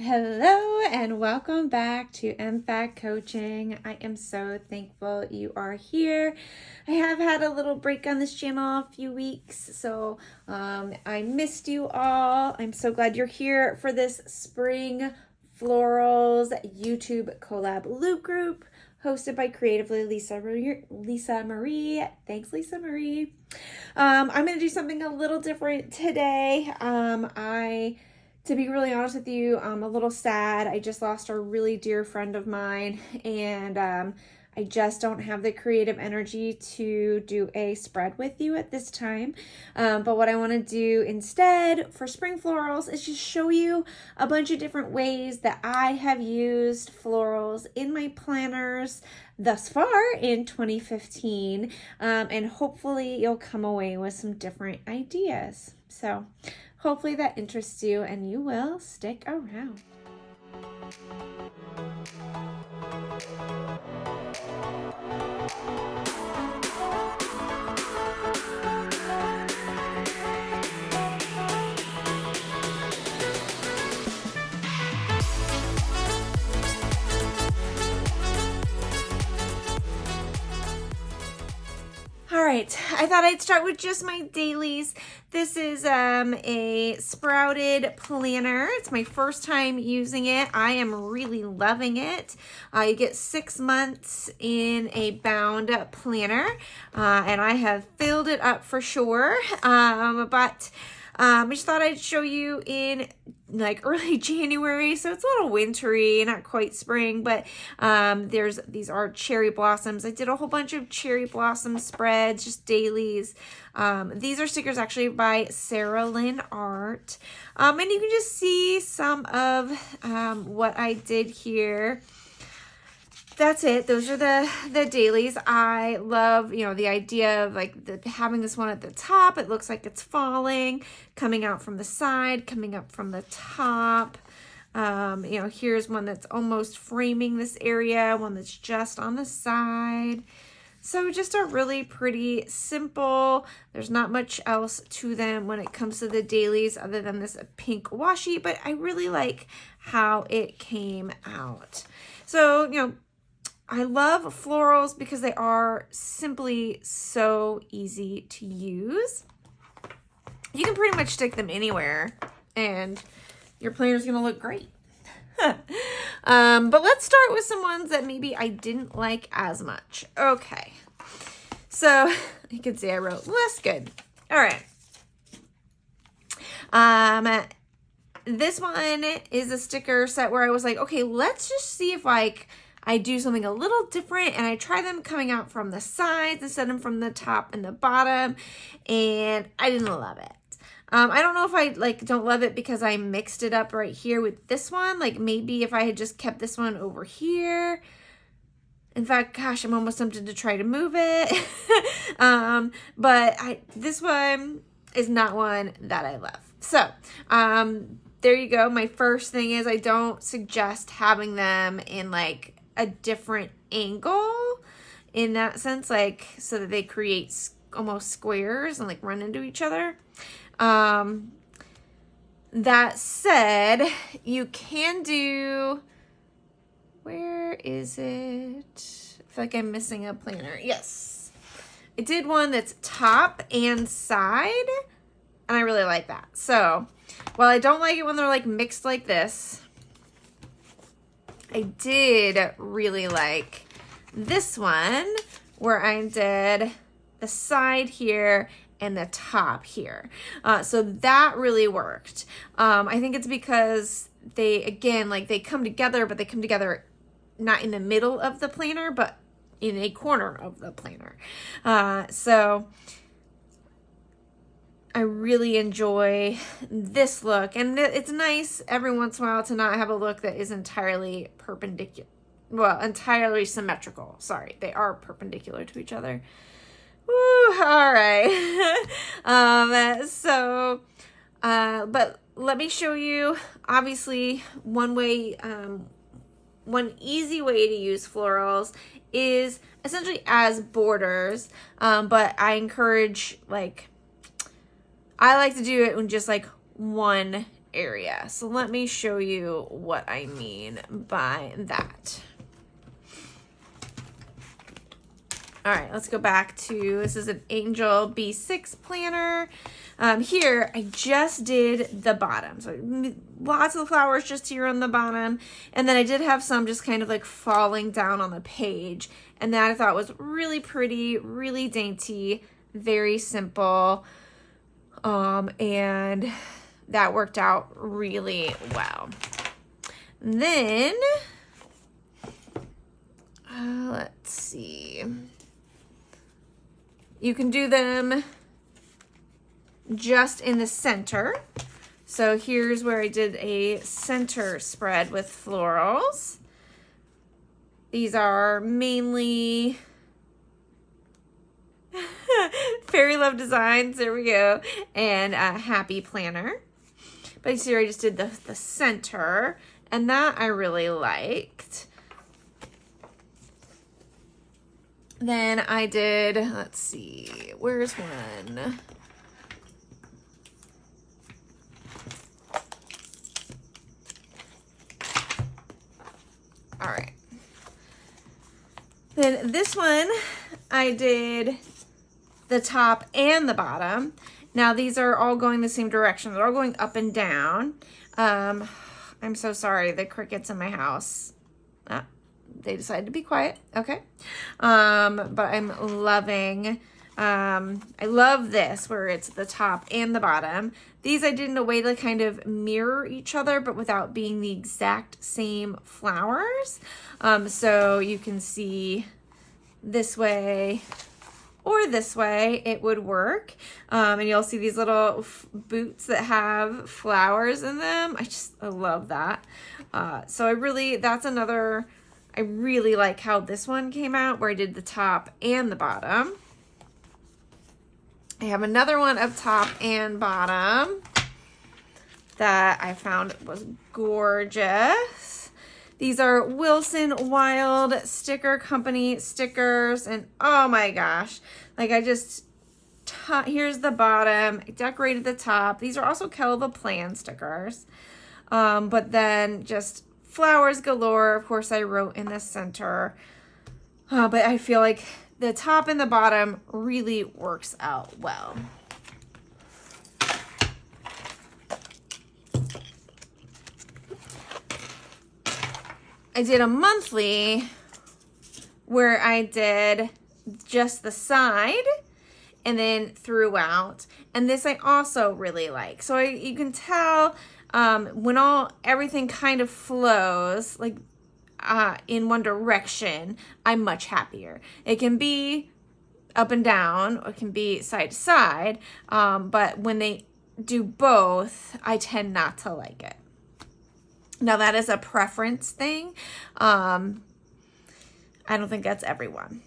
Hello and welcome back to MFAC Coaching. I am so thankful you are here. I have had a little break on this channel a few weeks, so I missed you all. I'm so glad you're here for this Spring Florals YouTube Collab Loop Group hosted by Creatively Lisa Marie. Thanks, Lisa Marie. I'm going to do something a little different today. To be really honest with you, I'm a little sad. I just lost a really dear friend of mine, and I just don't have the creative energy to do a spread with you at this time. But what I want to do instead for Spring Florals is just show you a bunch of different ways that I have used florals in my planners thus far in 2015, and hopefully you'll come away with some different ideas. So hopefully that interests you and you will stick around. All right, I thought I'd start with just my dailies. This is a sprouted planner. It's my first time using it. I am really loving it. You get 6 months in a bound planner, and I have filled it up for sure. But I just thought I'd show you in like early January, so it's a little wintry, not quite spring, but these are cherry blossoms. I did a whole bunch of cherry blossom spreads, just dailies. These are stickers actually by Sarah Lynn Art, and you can just see some of what I did here. That's it. Those are the dailies. I love, the idea of like having this one at the top. It looks like it's falling, coming out from the side, coming up from the top. Here's one that's almost framing this area, one that's just on the side. So just a really pretty simple, there's not much else to them when it comes to the dailies other than this pink washi, but I really like how it came out. So, I love florals because they are simply so easy to use. You can pretty much stick them anywhere and your planner's going to look great. But let's start with some ones that maybe I didn't like as much. Okay. So you can see I wrote less good. All right. This one is a sticker set where I was like, okay, let's just see if I do something a little different, and I try them coming out from the sides instead of from the top and the bottom, and I didn't love it. I don't know if I don't love it because I mixed it up right here with this one. Like maybe if I had just kept this one over here. In fact, gosh, I'm almost tempted to try to move it. But this one is not one that I love. So, there you go. My first thing is I don't suggest having them in like a different angle in that sense, like so that they create almost squares and like run into each other. That said, you can do, where is it? I feel like I'm missing a planner. Yes. I did one that's top and side, and I really like that. So while I don't like it when they're like mixed like this, I did really like this one where I did the side here and the top here. So that really worked. I think it's because they come together, but they come together not in the middle of the planner, but in a corner of the planner. So I really enjoy this look, and it's nice every once in a while to not have a look that is entirely perpendicular. Well, entirely symmetrical. Sorry, they are perpendicular to each other. Woo, all right. But let me show you, obviously, one easy way to use florals is essentially as borders, but I encourage, I like to do it in just like one area. So let me show you what I mean by that. All right, let's go back to, this is an Angel B6 planner. Here, I just did the bottom. So lots of flowers just here on the bottom. And then I did have some just kind of like falling down on the page. And that I thought was really pretty, really dainty, very simple. And that worked out really well. And then, let's see. You can do them just in the center. So here's where I did a center spread with florals. These are mainly Fairy Love Designs, there we go, and a Happy Planner. But here I just did the center, and that I really liked. Then I did, let's see, where's one? All right. Then this one, I did the top and the bottom. Now these are all going the same direction. They're all going up and down. I'm so sorry, the crickets in my house. They decided to be quiet. Okay. But I'm loving, I love this where it's the top and the bottom. These I did in a way to kind of mirror each other, but without being the exact same flowers. So you can see this way or this way it would work. And you'll see these little boots that have flowers in them. I love that. So that's another, I really like how this one came out where I did the top and the bottom. I have another one of top and bottom that I found was gorgeous. These are Wilson Wild Sticker Company stickers, and oh my gosh, like here's the bottom, I decorated the top. These are also Kelva Plan stickers, but then just flowers galore. Of course, I wrote in the center, but I feel like the top and the bottom really works out well. I did a monthly where I did just the side and then throughout. And this I also really like. So you can tell when everything kind of flows like in one direction, I'm much happier. It can be up and down, or it can be side to side, but when they do both, I tend not to like it. Now that is a preference thing. I don't think that's everyone.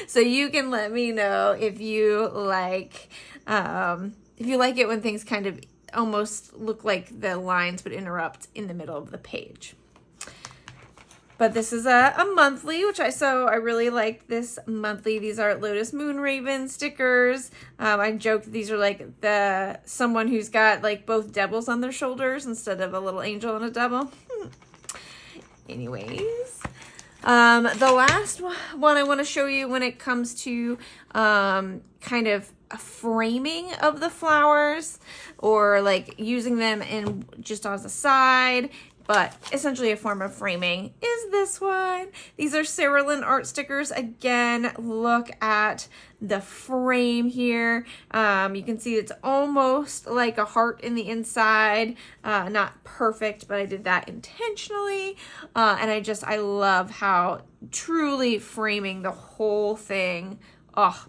So you can let me know if you like it when things kind of almost look like the lines would interrupt in the middle of the page. But this is a monthly, which I really like this monthly. These are Lotus Moon Raven stickers. I joke these are like someone who's got like both devils on their shoulders instead of a little angel and a devil. Anyways, the last one I want to show you when it comes to kind of a framing of the flowers, or like using them in just as a side, but essentially a form of framing, is this one. These are Sarah Lynn art stickers. Again, look at the frame here. You can see it's almost like a heart in the inside. Not perfect, but I did that intentionally. And I love how truly framing the whole thing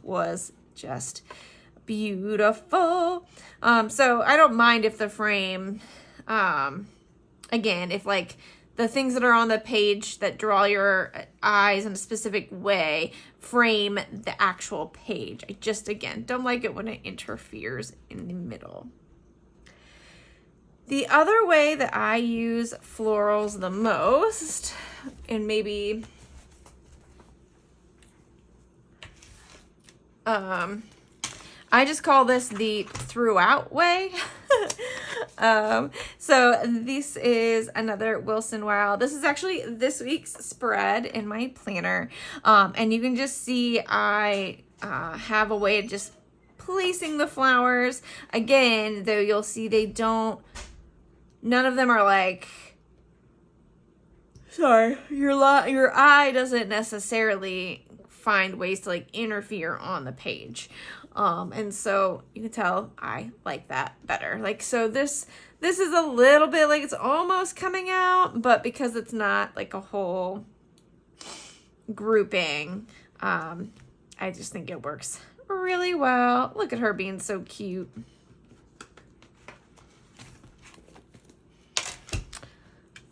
was just beautiful. So I don't mind if the frame, again, if like the things that are on the page that draw your eyes in a specific way frame the actual page. I just, again, don't like it when it interferes in the middle. The other way that I use florals the most, and maybe I just call this the throughout way. So this is another Wilson Wow. This is actually this week's spread in my planner. And you can just see I have a way of just placing the flowers. Again, though, you'll see none of them are like, sorry, your eye doesn't necessarily find ways to like interfere on the page. And so you can tell I like that better. Like, so this is a little bit like it's almost coming out, but because it's not like a whole grouping, I just think it works really well. Look at her being so cute.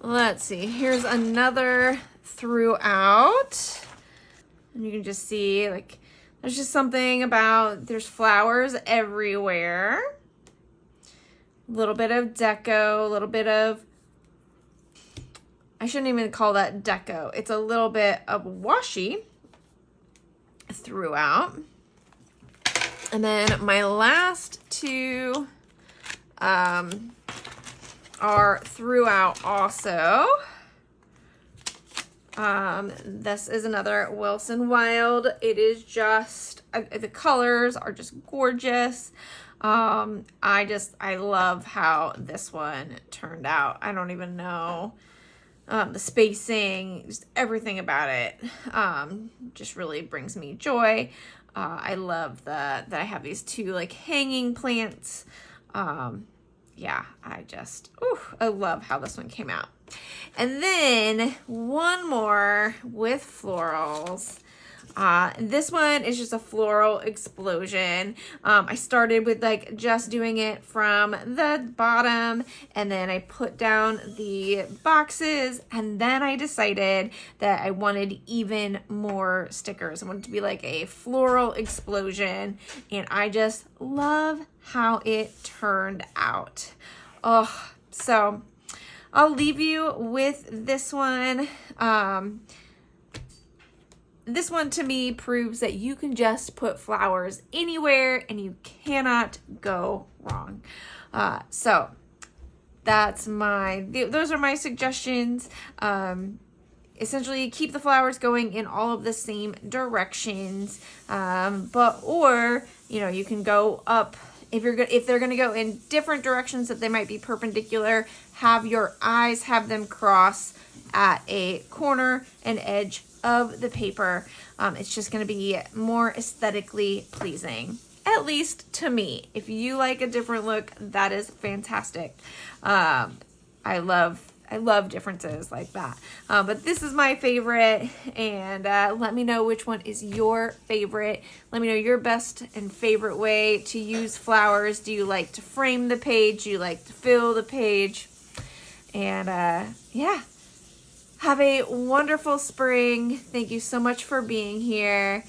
Let's see, here's another throughout. And you can just see, like, there's just something about, there's flowers everywhere. A little bit of deco, a little bit of, I shouldn't even call that deco. It's a little bit of washi throughout. And then my last two are throughout also. This is another Wilson Wild. It is just, the colors are just gorgeous. I love how this one turned out. I don't even know, the spacing, just everything about it, just really brings me joy. I love that I have these two like hanging plants. Yeah, I love how this one came out. And then one more with florals. This one is just a floral explosion. I started with like just doing it from the bottom, and then I put down the boxes, and then I decided that I wanted even more stickers. I wanted to be like a floral explosion, and I just love how it turned out. Oh, so I'll leave you with this one. This one to me proves that you can just put flowers anywhere and you cannot go wrong. So those are my suggestions. Essentially keep the flowers going in all of the same directions. Or you can go up. If they're gonna go in different directions that they might be perpendicular, have your eyes have them cross at a corner and edge of the paper. It's just gonna be more aesthetically pleasing, at least to me. If you like a different look, that is fantastic. I love differences like that. But this is my favorite, and let me know which one is your favorite. Let me know your best and favorite way to use flowers. Do you like to frame the page? Do you like to fill the page? And yeah, have a wonderful spring. Thank you so much for being here.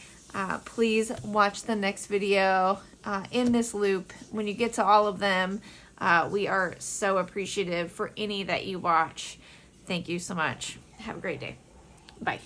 Please watch the next video in this loop. When you get to all of them, we are so appreciative for any that you watch. Thank you so much. Have a great day. Bye.